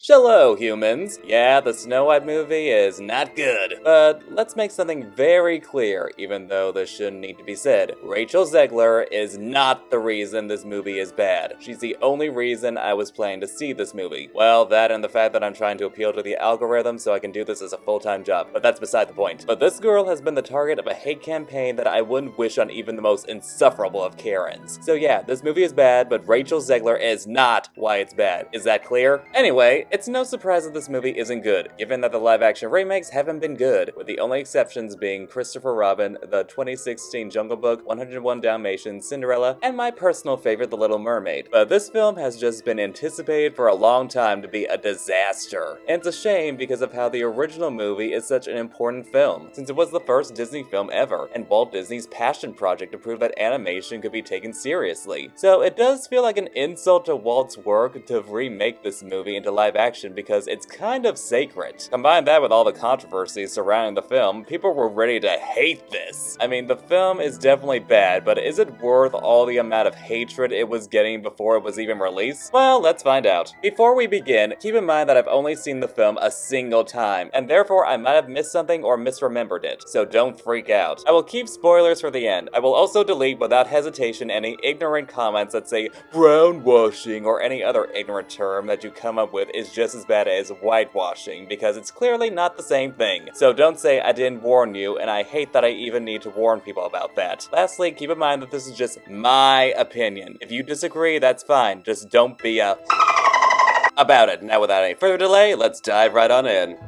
Hello, humans! Yeah, the Snow White movie is not good. But let's make something very clear, even though this shouldn't need to be said. Rachel Zegler is not the reason this movie is bad. She's the only reason I was planning to see this movie. Well, that and the fact that I'm trying to appeal to the algorithm so I can do this as a full-time job, but that's beside the point. But this girl has been the target of a hate campaign that I wouldn't wish on even the most insufferable of Karens. So yeah, this movie is bad, but Rachel Zegler is not why it's bad. Is that clear? Anyway, it's no surprise that this movie isn't good, given that the live-action remakes haven't been good, with the only exceptions being Christopher Robin, the 2016 Jungle Book, 101 Dalmatians, Cinderella, and my personal favorite, The Little Mermaid. But this film has just been anticipated for a long time to be a disaster. And it's a shame because of how the original movie is such an important film, since it was the first Disney film ever, and Walt Disney's passion project to prove that animation could be taken seriously. So it does feel like an insult to Walt's work to remake this movie into live action because it's kind of sacred. Combine that with all the controversies surrounding the film, people were ready to hate this. I mean, the film is definitely bad, but is it worth all the amount of hatred it was getting before it was even released? Well, let's find out. Before we begin, keep in mind that I've only seen the film a single time, and therefore I might have missed something or misremembered it, so don't freak out. I will keep spoilers for the end. I will also delete without hesitation any ignorant comments that say brownwashing or any other ignorant term that you come up with is just as bad as whitewashing, because it's clearly not the same thing. So don't say I didn't warn you, and I hate that I even need to warn people about that. Lastly, keep in mind that this is just my opinion. If you disagree, that's fine. Just don't be about it. Now without any further delay, let's dive right on in.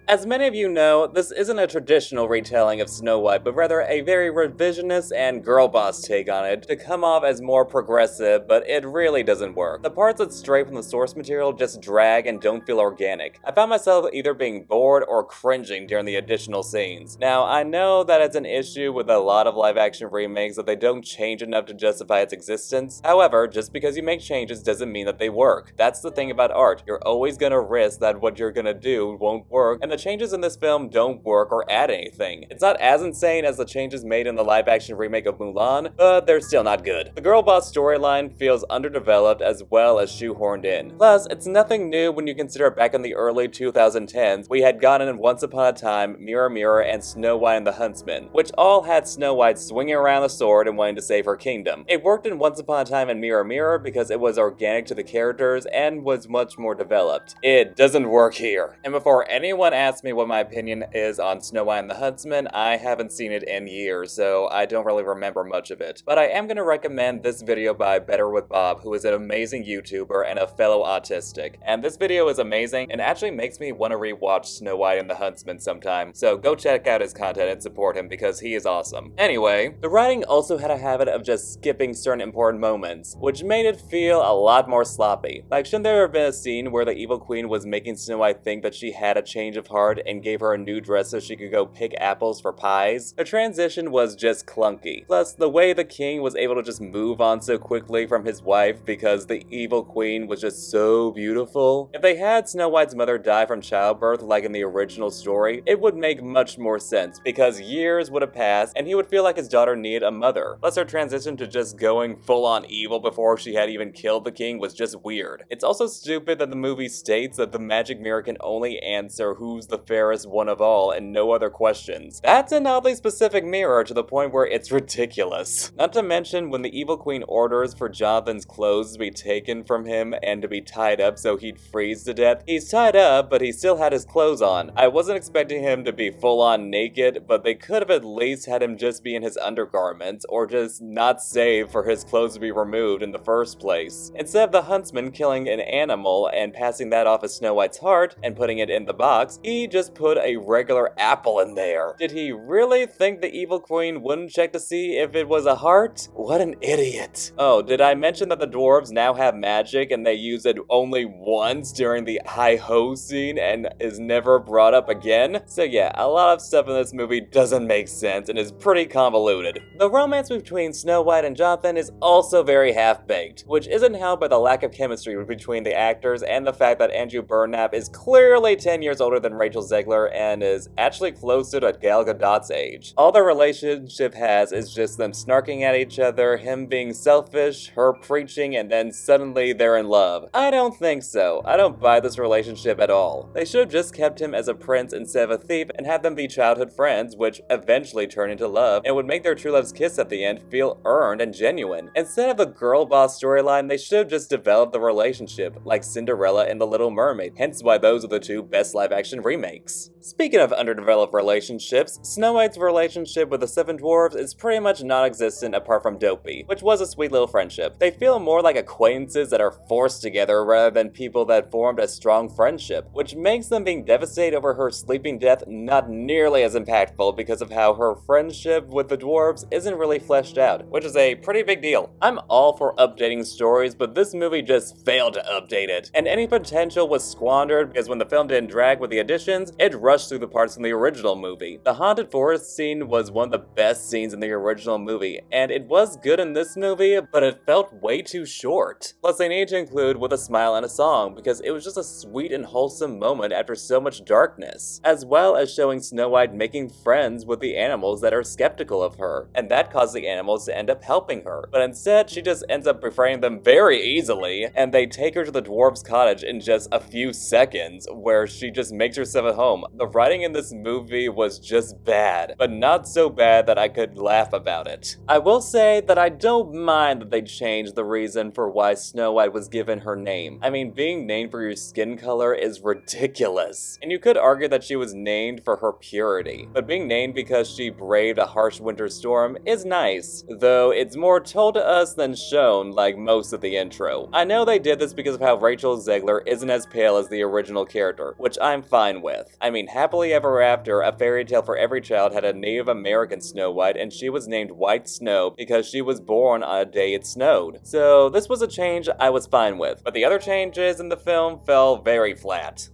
As many of you know, this isn't a traditional retelling of Snow White, but rather a very revisionist and girl boss take on it to come off as more progressive, but it really doesn't work. The parts that stray from the source material just drag and don't feel organic. I found myself either being bored or cringing during the additional scenes. Now, I know that it's an issue with a lot of live-action remakes that they don't change enough to justify its existence. However, just because you make changes doesn't mean that they work. That's the thing about art. You're always gonna risk that what you're gonna do won't work, and the changes in this film don't work or add anything. It's not as insane as the changes made in the live-action remake of Mulan, but they're still not good. The girl boss storyline feels underdeveloped as well as shoehorned in. Plus, it's nothing new when you consider back in the early 2010s, we had gotten Once Upon a Time, Mirror Mirror, and Snow White and the Huntsman, which all had Snow White swinging around the sword and wanting to save her kingdom. It worked in Once Upon a Time and Mirror Mirror because it was organic to the characters and was much more developed. It doesn't work here. And before anyone asks me what my opinion is on Snow White and the Huntsman, I haven't seen it in years, so I don't really remember much of it. But I am going to recommend this video by Better with Bob, who is an amazing YouTuber and a fellow autistic. And this video is amazing and actually makes me want to rewatch Snow White and the Huntsman sometime, so go check out his content and support him because he is awesome. Anyway, the writing also had a habit of just skipping certain important moments, which made it feel a lot more sloppy. Like, shouldn't there have been a scene where the evil queen was making Snow White think that she had a change of heart and gave her a new dress so she could go pick apples for pies? The transition was just clunky. Plus, the way the king was able to just move on so quickly from his wife because the evil queen was just so beautiful. If they had Snow White's mother die from childbirth like in the original story, it would make much more sense because years would have passed and he would feel like his daughter needed a mother. Plus, her transition to just going full-on evil before she had even killed the king was just weird. It's also stupid that the movie states that the magic mirror can only answer who's the fairest one of all and no other questions. That's an oddly specific mirror to the point where it's ridiculous. Not to mention when the evil queen orders for Jonathan's clothes to be taken from him and to be tied up so he'd freeze to death. He's tied up, but he still had his clothes on. I wasn't expecting him to be full-on naked, but they could have at least had him just be in his undergarments or just not save for his clothes to be removed in the first place. Instead of the huntsman killing an animal and passing that off as Snow White's heart and putting it in the box, he just put a regular apple in there. Did he really think the evil queen wouldn't check to see if it was a heart? What an idiot. Oh, did I mention that the dwarves now have magic and they use it only once during the heigh-ho scene and is never brought up again? So yeah, a lot of stuff in this movie doesn't make sense and is pretty convoluted. The romance between Snow White and Jonathan is also very half-baked, which isn't helped by the lack of chemistry between the actors and the fact that Andrew Burnap is clearly 10 years older than Rachel Zegler and is actually closer to Gal Gadot's age. All their relationship has is just them snarking at each other, him being selfish, her preaching, and then suddenly they're in love. I don't think so. I don't buy this relationship at all. They should have just kept him as a prince instead of a thief and have them be childhood friends, which eventually turn into love, and would make their true love's kiss at the end feel earned and genuine. Instead of a girl boss storyline, they should have just developed the relationship, like Cinderella and The Little Mermaid, hence why those are the two best live-action remakes. Speaking of underdeveloped relationships, Snow White's relationship with the Seven Dwarfs is pretty much non-existent apart from Dopey, which was a sweet little friendship. They feel more like acquaintances that are forced together rather than people that formed a strong friendship, which makes them being devastated over her sleeping death not nearly as impactful because of how her friendship with the dwarves isn't really fleshed out, which is a pretty big deal. I'm all for updating stories, but this movie just failed to update it, and any potential was squandered because when the film didn't drag with the additions, it rushed through the parts from the original movie. The haunted forest scene was one of the best scenes in the original movie, and it was good in this movie, but it felt way too short. Plus, they need to include With a Smile and a Song, because it was just a sweet and wholesome moment after so much darkness, as well as showing Snow White making friends with the animals that are skeptical of her, and that caused the animals to end up helping her. But instead, she just ends up befriending them very easily, and they take her to the dwarf's cottage in just a few seconds, where she just makes herself at home. The writing in this movie was just bad, but not so bad that I could laugh about it. I will say that I don't mind that they changed the reason for why Snow White was given her name. I mean, being named for your skin color is ridiculous, and you could argue that she was named for her purity, but being named because she braved a harsh winter storm is nice, though it's more told to us than shown like most of the intro. I know they did this because of how Rachel Zegler isn't as pale as the original character, which I'm fine with. I mean, Happily Ever After, a fairy tale for every child, had a Native American Snow White, and she was named White Snow because she was born on a day it snowed. So this was a change I was fine with, but the other changes in the film fell very flat.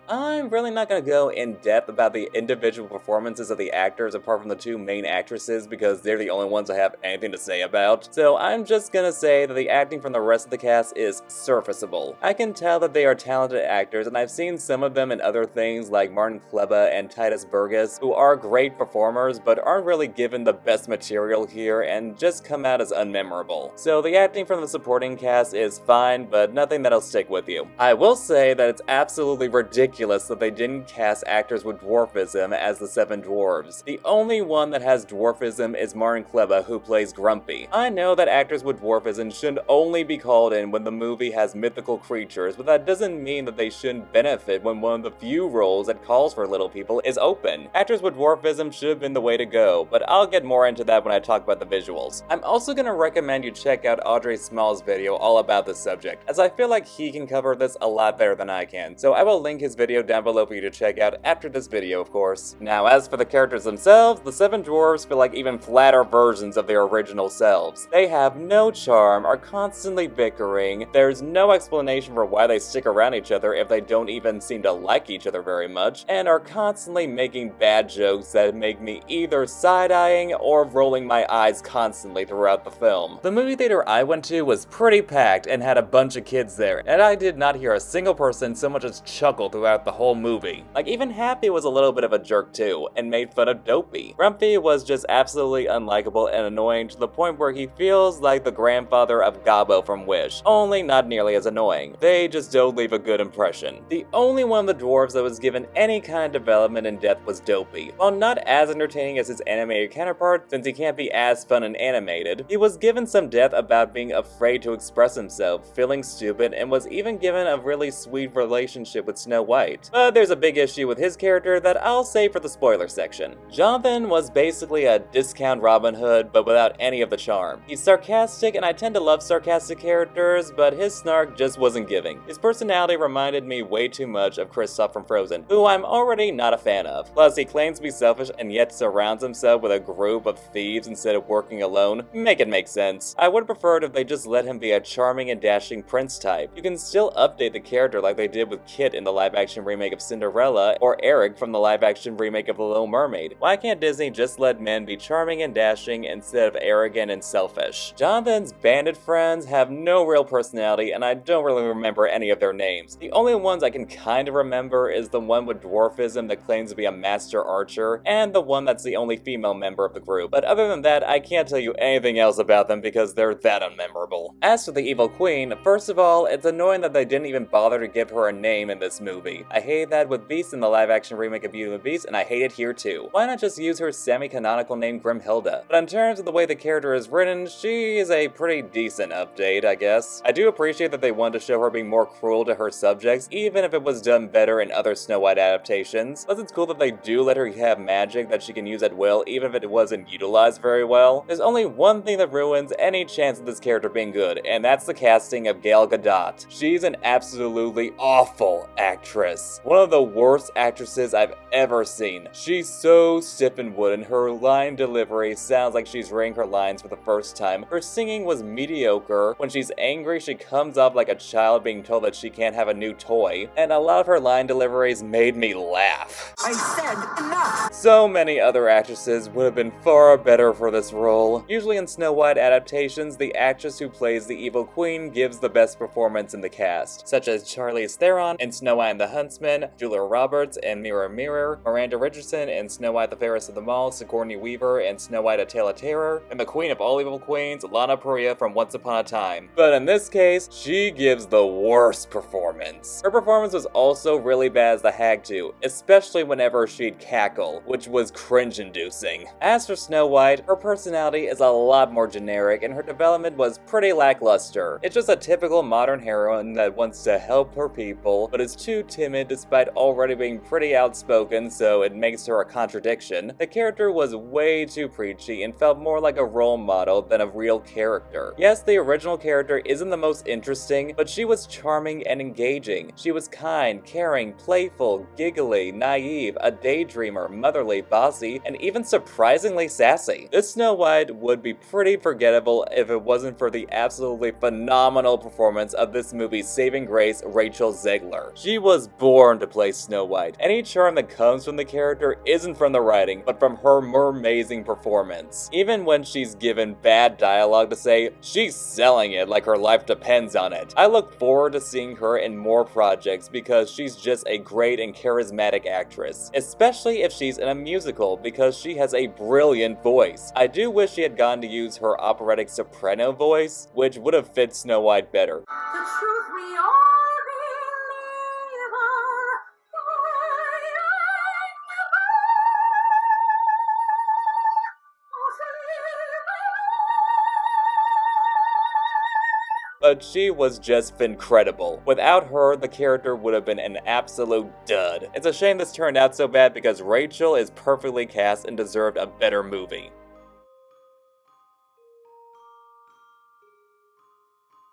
I'm really not going to go in depth about the individual performances of the actors apart from the two main actresses because they're the only ones I have anything to say about. So I'm just going to say that the acting from the rest of the cast is serviceable. I can tell that they are talented actors, and I've seen some of them in other things like Martin Kleba and Titus Burgess, who are great performers but aren't really given the best material here and just come out as unmemorable. So the acting from the supporting cast is fine, but nothing that'll stick with you. I will say that it's absolutely ridiculous that they didn't cast actors with dwarfism as the Seven Dwarves. The only one that has dwarfism is Martin Kleba, who plays Grumpy. I know that actors with dwarfism should only be called in when the movie has mythical creatures, but that doesn't mean that they shouldn't benefit when one of the few roles that calls for little people is open. Actors with dwarfism should have been the way to go, but I'll get more into that when I talk about the visuals. I'm also going to recommend you check out Audrey Small's video all about this subject, as I feel like he can cover this a lot better than I can, so I will link his video down below for you to check out after this video, of course. Now, as for the characters themselves, the Seven Dwarfs feel like even flatter versions of their original selves. They have no charm, are constantly bickering, there's no explanation for why they stick around each other if they don't even seem to like each other very much, and are constantly making bad jokes that make me either side-eyeing or rolling my eyes constantly throughout the film. The movie theater I went to was pretty packed and had a bunch of kids there, and I did not hear a single person so much as chuckle throughout the whole movie. Like, even Happy was a little bit of a jerk too, and made fun of Dopey. Grumpy was just absolutely unlikable and annoying to the point where he feels like the grandfather of Gobbo from Wish, only not nearly as annoying. They just don't leave a good impression. The only one of the dwarves that was given any kind of development and depth was Dopey. While not as entertaining as his animated counterpart, since he can't be as fun and animated, he was given some depth about being afraid to express himself, feeling stupid, and was even given a really sweet relationship with Snow White. But there's a big issue with his character that I'll save for the spoiler section. Jonathan was basically a discount Robin Hood, but without any of the charm. He's sarcastic, and I tend to love sarcastic characters, but his snark just wasn't giving. His personality reminded me way too much of Kristoff from Frozen, who I'm already not a fan of. Plus, he claims to be selfish and yet surrounds himself with a group of thieves instead of working alone. Make it make sense. I would have preferred if they just let him be a charming and dashing prince type. You can still update the character like they did with Kit in the live-action live-action remake of Cinderella, or Eric from the live-action remake of The Little Mermaid? Why can't Disney just let men be charming and dashing instead of arrogant and selfish? Jonathan's bandit friends have no real personality, and I don't really remember any of their names. The only ones I can kind of remember is the one with dwarfism that claims to be a master archer, and the one that's the only female member of the group. But other than that, I can't tell you anything else about them because they're that unmemorable. As for the evil queen, first of all, it's annoying that they didn't even bother to give her a name in this movie. I hated that with Beast in the live-action remake of Beauty and the Beast, and I hate it here too. Why not just use her semi-canonical name Grimhilda? But in terms of the way the character is written, she is a pretty decent update, I guess. I do appreciate that they wanted to show her being more cruel to her subjects, even if it was done better in other Snow White adaptations. Plus, it's cool that they do let her have magic that she can use at will, even if it wasn't utilized very well. There's only one thing that ruins any chance of this character being good, and that's the casting of Gal Gadot. She's an absolutely awful actress. One of the worst actresses I've ever seen. She's so stiff and wooden, her line delivery sounds like she's reading her lines for the first time. Her singing was mediocre. When she's angry, she comes off like a child being told that she can't have a new toy, and a lot of her line deliveries made me laugh. I said enough! So many other actresses would have been far better for this role. Usually in Snow White adaptations, the actress who plays the evil queen gives the best performance in the cast, such as Charlize Theron in Snow White and the Huntsman, Julia Roberts in Mirror Mirror, Miranda Richardson in Snow White the Fairest of Them All, Sigourney Weaver in Snow White A Tale of Terror, and the queen of all evil queens, Lana Parrilla from Once Upon a Time. But in this case, she gives the worst performance. Her performance was also really bad as the Hag too, especially whenever she'd cackle, which was cringe-inducing. As for Snow White, her personality is a lot more generic, and her development was pretty lackluster. It's just a typical modern heroine that wants to help her people, but is too timid despite already being pretty outspoken, so it makes her a contradiction. The character was way too preachy and felt more like a role model than a real character. Yes, the original character isn't the most interesting, but she was charming and engaging. She was kind, caring, playful, giggly, naive, a daydreamer, motherly, bossy, and even surprisingly sassy. This Snow White would be pretty forgettable if it wasn't for the absolutely phenomenal performance of this movie's saving grace, Rachel Zegler. She was born to play Snow White. Any charm that comes from the character isn't from the writing, but from her amazing performance. Even when she's given bad dialogue to say, she's selling it like her life depends on it. I look forward to seeing her in more projects because she's just a great and charismatic actress, especially if she's in a musical because she has a brilliant voice. I do wish she had gotten to use her operatic soprano voice, which would have fit Snow White better. The truth we all believe But she was just incredible. Without her, the character would have been an absolute dud. It's a shame this turned out so bad because Rachel is perfectly cast and deserved a better movie.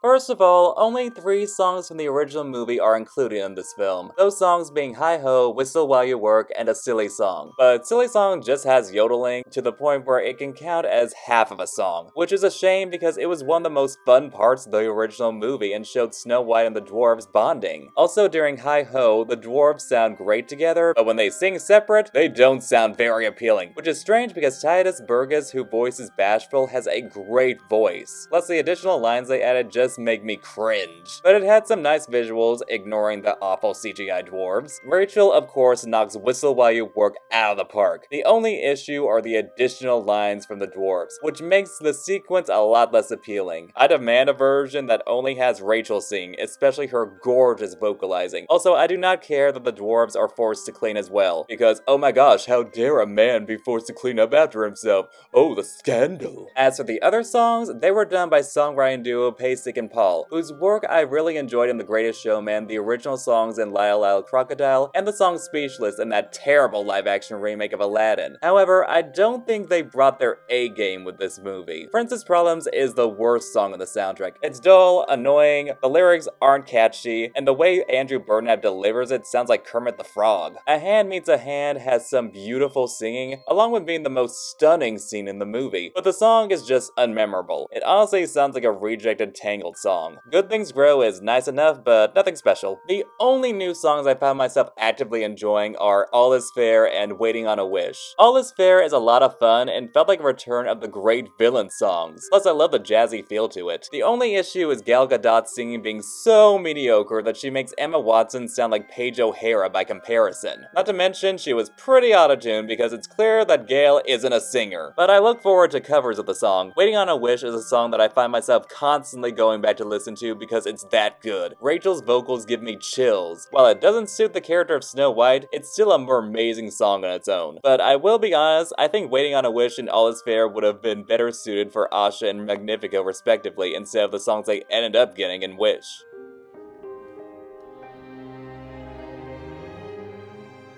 First of all, only 3 songs from the original movie are included in this film. Those songs being Heigh-Ho, Whistle While You Work, and A Silly Song. But Silly Song just has yodeling to the point where it can count as half of a song, which is a shame because it was one of the most fun parts of the original movie and showed Snow White and the dwarves bonding. Also during Heigh-Ho, the dwarves sound great together, but when they sing separate, they don't sound very appealing, which is strange because Titus Burgess, who voices Bashful, has a great voice. Plus the additional lines they added just make me cringe. But it had some nice visuals, ignoring the awful CGI dwarves. Rachel, of course, knocks Whistle While You Work out of the park. The only issue are the additional lines from the dwarves, which makes the sequence a lot less appealing. I demand a version that only has Rachel sing, especially her gorgeous vocalizing. Also, I do not care that the dwarves are forced to clean as well, because oh my gosh, how dare a man be forced to clean up after himself? Oh, the scandal. As for the other songs, they were done by songwriting duo Pasek and Paul, whose work I really enjoyed in The Greatest Showman, the original songs in Lyle Lyle Crocodile, and the song Speechless in that terrible live-action remake of Aladdin. However, I don't think they brought their A-game with this movie. Princess Problems is the worst song on the soundtrack. It's dull, annoying, the lyrics aren't catchy, and the way Andrew Burnap delivers it sounds like Kermit the Frog. A Hand Meets a Hand has some beautiful singing, along with being the most stunning scene in the movie, but the song is just unmemorable. It honestly sounds like a rejected Tangled titled song. Good Things Grow is nice enough, but nothing special. The only new songs I found myself actively enjoying are All Is Fair and Waiting on a Wish. All Is Fair is a lot of fun and felt like a return of the great villain songs. Plus, I love the jazzy feel to it. The only issue is Gal Gadot's singing being so mediocre that she makes Emma Watson sound like Paige O'Hara by comparison. Not to mention, she was pretty auto-tuned because it's clear that Gail isn't a singer. But I look forward to covers of the song. Waiting on a Wish is a song that I find myself constantly going back to listen to because it's that good. Rachel's vocals give me chills. While it doesn't suit the character of Snow White, it's still a more amazing song on its own. But I will be honest, I think Waiting on a Wish and All Is Fair would have been better suited for Asha and Magnifico respectively instead of the songs they ended up getting in Wish.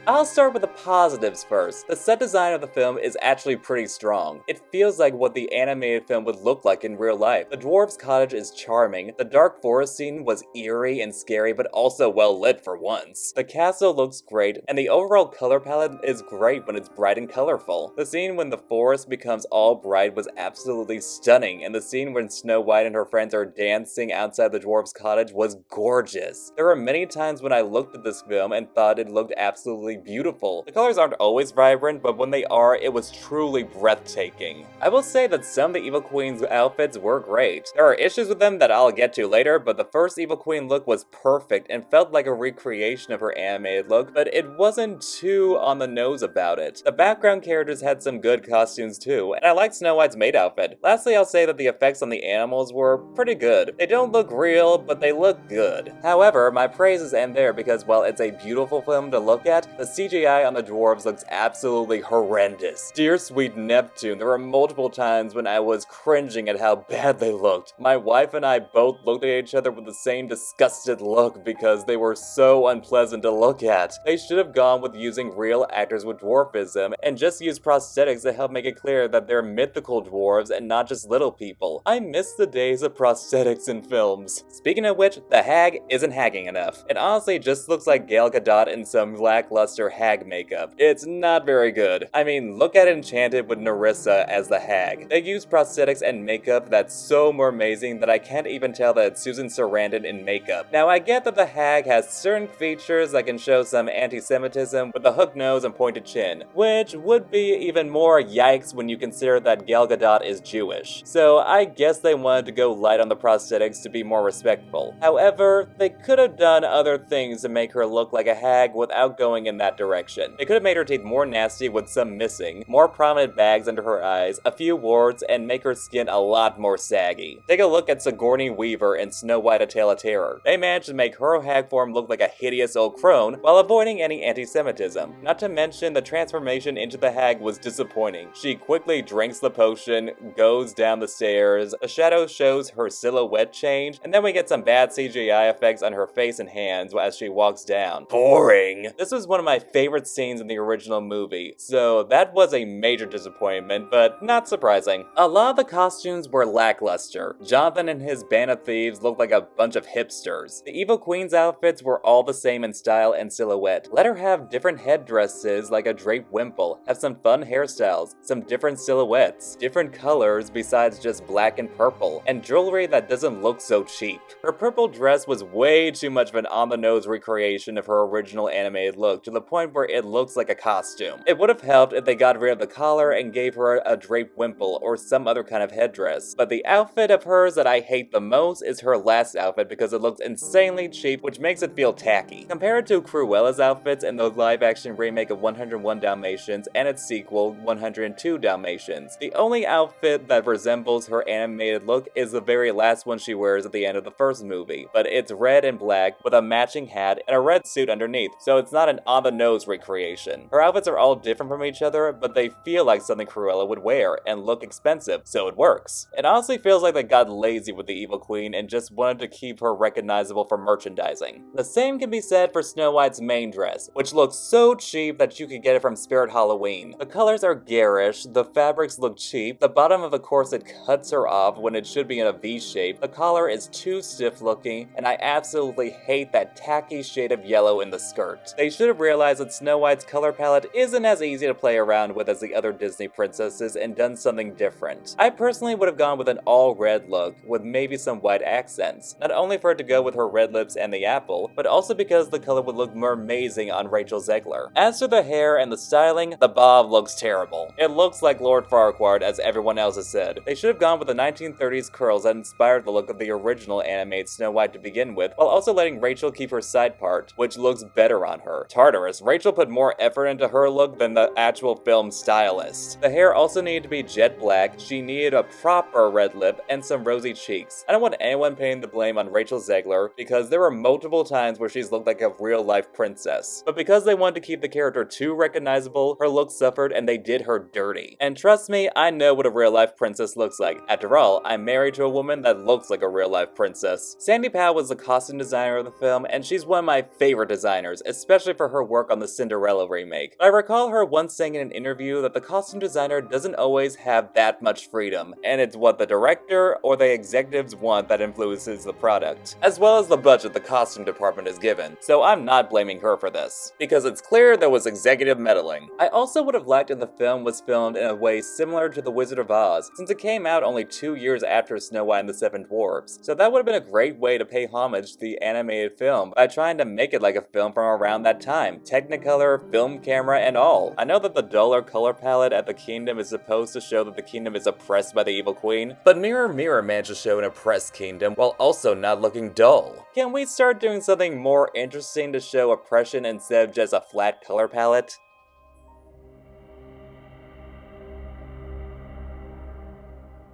I'll start with the positives first. The set design of the film is actually pretty strong. It feels like what the animated film would look like in real life. The dwarves' cottage is charming, the dark forest scene was eerie and scary but also well lit for once. The castle looks great, and the overall color palette is great when it's bright and colorful. The scene when the forest becomes all bright was absolutely stunning, and the scene when Snow White and her friends are dancing outside the dwarves' cottage was gorgeous. There were many times when I looked at this film and thought it looked absolutely beautiful. The colors aren't always vibrant, but when they are, it was truly breathtaking. I will say that some of the Evil Queen's outfits were great. There are issues with them that I'll get to later, but the first Evil Queen look was perfect and felt like a recreation of her animated look, but it wasn't too on the nose about it. The background characters had some good costumes too, and I liked Snow White's maid outfit. Lastly, I'll say that the effects on the animals were pretty good. They don't look real, but they look good. However, my praises end there because while it's a beautiful film to look at, the CGI on the dwarves looks absolutely horrendous. Dear sweet Neptune, there were multiple times when I was cringing at how bad they looked. My wife and I both looked at each other with the same disgusted look because they were so unpleasant to look at. They should have gone with using real actors with dwarfism and just used prosthetics to help make it clear that they're mythical dwarves and not just little people. I miss the days of prosthetics in films. Speaking of which, the hag isn't hagging enough. It honestly just looks like Gal Gadot in some lackluster hag makeup. It's not very good. I mean, look at Enchanted with Nerissa as the hag. They use prosthetics and makeup that's so more amazing that I can't even tell that it's Susan Sarandon in makeup. Now, I get that the hag has certain features that can show some anti-Semitism with a hook nose and pointed chin, which would be even more yikes when you consider that Gal Gadot is Jewish. So I guess they wanted to go light on the prosthetics to be more respectful. However, they could have done other things to make her look like a hag without going in that direction. They could have made her teeth more nasty with some missing, more prominent bags under her eyes, a few warts, and make her skin a lot more saggy. Take a look at Sigourney Weaver in Snow White: A Tale of Terror. They managed to make her hag form look like a hideous old crone while avoiding any anti-Semitism. Not to mention, the transformation into the hag was disappointing. She quickly drinks the potion, goes down the stairs, a shadow shows her silhouette change, and then we get some bad CGI effects on her face and hands as she walks down. Boring! This was one of my favorite scenes in the original movie, so that was a major disappointment, but not surprising. A lot of the costumes were lackluster. Jonathan and his band of thieves looked like a bunch of hipsters. The Evil Queen's outfits were all the same in style and silhouette. Let her have different headdresses like a draped wimple, have some fun hairstyles, some different silhouettes, different colors besides just black and purple, and jewelry that doesn't look so cheap. Her purple dress was way too much of an on-the-nose recreation of her original animated look, to the point where it looks like a costume. It would have helped if they got rid of the collar and gave her a draped wimple or some other kind of headdress. But the outfit of hers that I hate the most is her last outfit because it looks insanely cheap, which makes it feel tacky. Compared to Cruella's outfits in the live-action remake of 101 Dalmatians and its sequel, 102 Dalmatians, the only outfit that resembles her animated look is the very last one she wears at the end of the first movie, but it's red and black with a matching hat and a red suit underneath, so it's not an on-the-nose recreation. Her outfits are all different from each other, but they feel like something Cruella would wear and look expensive, so it works. It honestly feels like they got lazy with the Evil Queen and just wanted to keep her recognizable for merchandising. The same can be said for Snow White's main dress, which looks so cheap that you could get it from Spirit Halloween. The colors are garish, the fabrics look cheap, the bottom of the corset cuts her off when it should be in a V shape, the collar is too stiff looking, and I absolutely hate that tacky shade of yellow in the skirt. They should have realized realize that Snow White's color palette isn't as easy to play around with as the other Disney princesses and done something different. I personally would have gone with an all-red look, with maybe some white accents, not only for it to go with her red lips and the apple, but also because the color would look more amazing on Rachel Zegler. As for the hair and the styling, the bob looks terrible. It looks like Lord Farquaad, as everyone else has said. They should have gone with the 1930s curls that inspired the look of the original animated Snow White to begin with, while also letting Rachel keep her side part, which looks better on her. Tartarus, Rachel put more effort into her look than the actual film stylist. The hair also needed to be jet black, she needed a proper red lip, and some rosy cheeks. I don't want anyone putting the blame on Rachel Zegler, because there were multiple times where she's looked like a real-life princess. But because they wanted to keep the character too recognizable, her look suffered and they did her dirty. And trust me, I know what a real-life princess looks like. After all, I'm married to a woman that looks like a real-life princess. Sandy Powell was the costume designer of the film, and she's one of my favorite designers, especially for her work on the Cinderella remake. But I recall her once saying in an interview that the costume designer doesn't always have that much freedom, and it's what the director or the executives want that influences the product, as well as the budget the costume department is given. So I'm not blaming her for this, because it's clear there was executive meddling. I also would have liked if the film was filmed in a way similar to The Wizard of Oz, since it came out only 2 years after Snow White and the Seven Dwarfs. So that would have been a great way to pay homage to the animated film by trying to make it like a film from around that time. Technicolor, film camera, and all. I know that the duller color palette at the kingdom is supposed to show that the kingdom is oppressed by the evil queen, but Mirror Mirror managed to show an oppressed kingdom while also not looking dull. Can we start doing something more interesting to show oppression instead of just a flat color palette?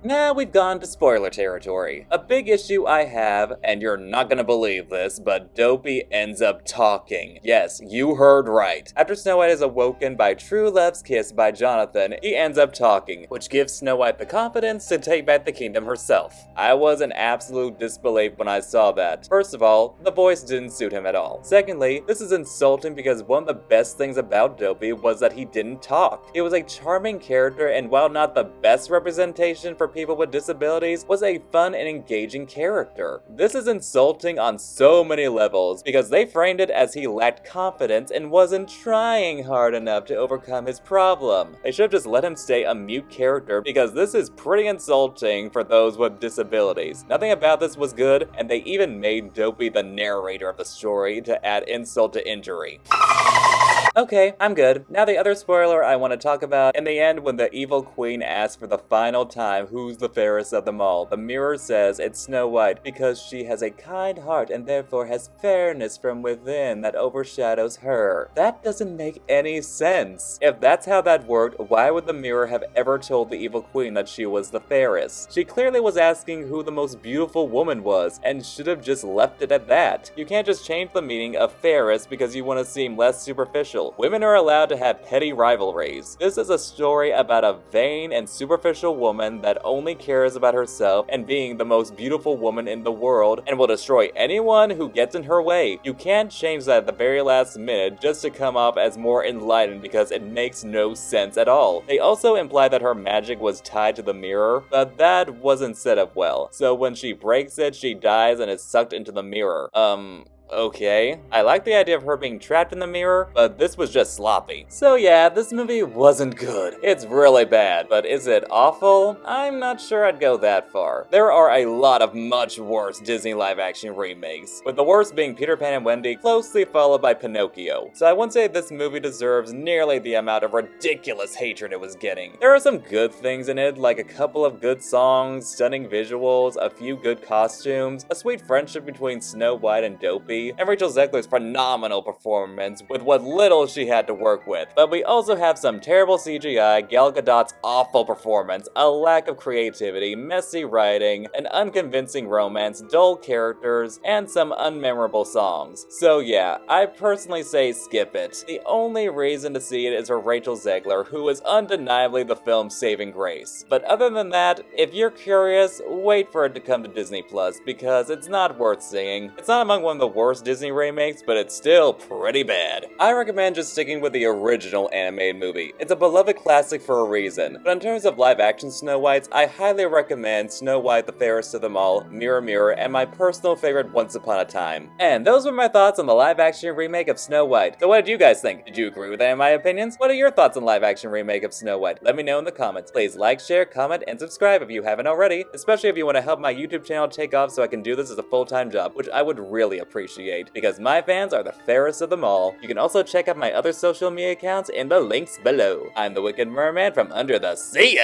Now we've gone to spoiler territory. A big issue I have, and you're not gonna believe this, but Dopey ends up talking. Yes, you heard right. After Snow White is awoken by true love's kiss by Jonathan, he ends up talking, which gives Snow White the confidence to take back the kingdom herself. I was in absolute disbelief when I saw that. First of all, the voice didn't suit him at all. Secondly, this is insulting because one of the best things about Dopey was that he didn't talk. He was a charming character, and while not the best representation for people with disabilities, was a fun and engaging character. This is insulting on so many levels because they framed it as he lacked confidence and wasn't trying hard enough to overcome his problem. They should have just let him stay a mute character because this is pretty insulting for those with disabilities. Nothing about this was good, and they even made Dopey the narrator of the story to add insult to injury. Okay, I'm good. Now the other spoiler I want to talk about, in the end when the evil queen asks for the final time who's the fairest of them all, the mirror says it's Snow White because she has a kind heart and therefore has fairness from within that overshadows her. That doesn't make any sense. If that's how that worked, why would the mirror have ever told the evil queen that she was the fairest? She clearly was asking who the most beautiful woman was and should have just left it at that. You can't just change the meaning of fairest because you want to seem less superficial. Women are allowed to have petty rivalries. This is a story about a vain and superficial woman that only cares about herself and being the most beautiful woman in the world and will destroy anyone who gets in her way. You can't change that at the very last minute just to come off as more enlightened because it makes no sense at all. They also imply that her magic was tied to the mirror, but that wasn't set up well. So when she breaks it, she dies and is sucked into the mirror. Okay. I like the idea of her being trapped in the mirror, but this was just sloppy. So yeah, this movie wasn't good. It's really bad, but is it awful? I'm not sure I'd go that far. There are a lot of much worse Disney live-action remakes, with the worst being Peter Pan and Wendy, closely followed by Pinocchio. So I wouldn't say this movie deserves nearly the amount of ridiculous hatred it was getting. There are some good things in it, like a couple of good songs, stunning visuals, a few good costumes, a sweet friendship between Snow White and Dopey, and Rachel Zegler's phenomenal performance with what little she had to work with. But we also have some terrible CGI, Gal Gadot's awful performance, a lack of creativity, messy writing, an unconvincing romance, dull characters, and some unmemorable songs. So yeah, I personally say skip it. The only reason to see it is for Rachel Zegler, who is undeniably the film's saving grace. But other than that, if you're curious, wait for it to come to Disney Plus because it's not worth seeing. It's not among one of the worst worst Disney remakes, but it's still pretty bad. I recommend just sticking with the original animated movie. It's a beloved classic for a reason. But in terms of live action Snow Whites, I highly recommend Snow White, the Fairest of Them All, Mirror Mirror, and my personal favorite Once Upon a Time. And those were my thoughts on the live action remake of Snow White. So what did you guys think? Did you agree with any of my opinions? What are your thoughts on live action remake of Snow White? Let me know in the comments. Please like, share, comment, and subscribe if you haven't already, especially if you want to help my YouTube channel take off so I can do this as a full-time job, which I would really appreciate, because my fans are the fairest of them all. You can also check out my other social media accounts in the links below. I'm the Wicked Merman from Under the Sea.